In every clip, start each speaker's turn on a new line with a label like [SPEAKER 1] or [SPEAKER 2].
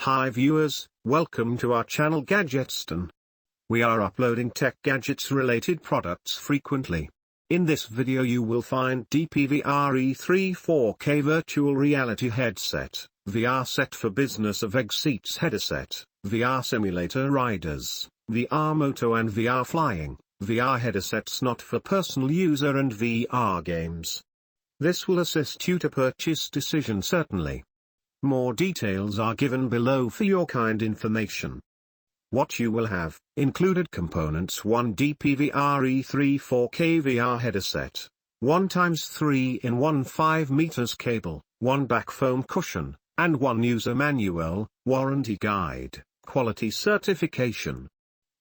[SPEAKER 1] Hi viewers, welcome to our channel Gadgetston. We are uploading tech gadgets related products frequently. In this video you will find DPVR E3 4K Virtual Reality Headset, VR Set for Business of Egg Seats Headset, VR Simulator Riders, VR Moto and VR Flying, VR Headsets not for personal user and VR games. This will assist you to purchase decision certainly. More details are given below for your kind information. What you will have: included components: 1 DPVR E3 4K VR headset, 1x3-in-1 5 meters cable, 1 back foam cushion, and 1 user manual, warranty guide, quality certification.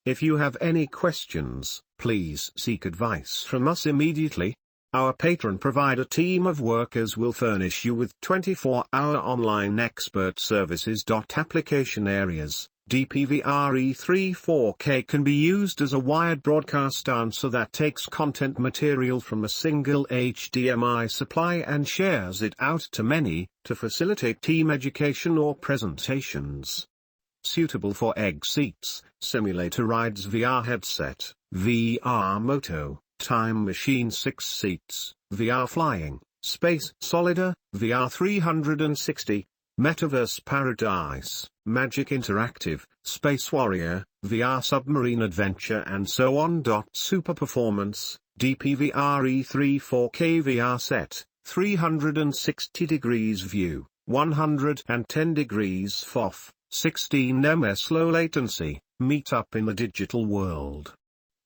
[SPEAKER 1] If you have any questions, please seek advice from us immediately. Our patron provider team of workers will furnish you with 24-hour online expert services.Application areas. DPVR E3 4K can be used as a wired broadcast answer that takes content material from a single HDMI supply and shares it out to many, to facilitate team education or presentations. Suitable for egg seats, simulator rides VR headset, VR Moto, Time Machine 6 seats, VR Flying, Space Solider, VR 360, Metaverse Paradise, Magic Interactive, Space Warrior, VR Submarine Adventure and so on. Super Performance, DPVR E3 4K VR Set, 360 degrees view, 110 degrees FOV, 16 ms low latency, meet up in the digital world.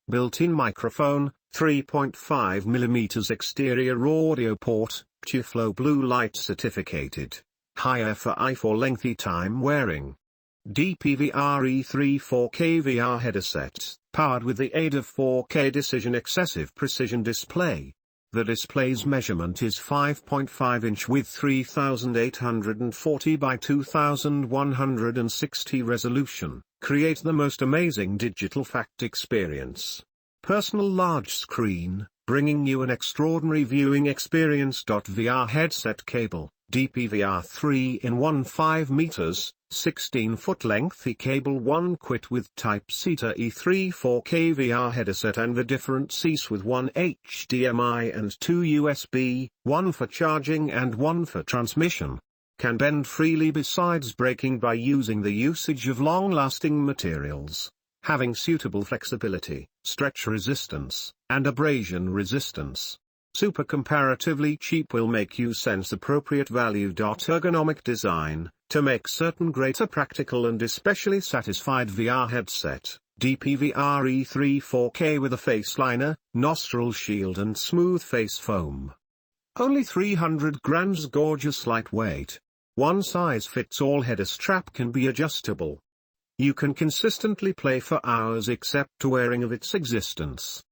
[SPEAKER 1] Built-in microphone, 3.5mm exterior audio port, Flow blue light certificated. Higher for eye for lengthy time wearing. DPVR E3 4K VR headset, powered with the aid of 4K Decision Excessive Precision Display. The display's measurement is 5.5 inch with 3840 by 2160 resolution. Create the most amazing digital fact experience. Personal large screen, bringing you an extraordinary viewing experience. VR headset cable, DPVR 3-in-1 5 meters, 16-foot lengthy cable, 1 quit with Type-C to E3 4K VR headset and the different Cs with 1 HDMI and 2 USB, 1 for charging and 1 for transmission. Can bend freely besides breaking by using the usage of long-lasting materials. Having suitable flexibility, stretch resistance, and abrasion resistance. Super comparatively cheap will make you sense appropriate value. Ergonomic Design, to make certain greater practical and especially satisfied VR headset, DPVR E3 4K with a face liner, nostril shield and smooth face foam. Only 300 grams, gorgeous lightweight. One size fits all. Header strap can be adjustable. You can consistently play for hours except wearing of its existence.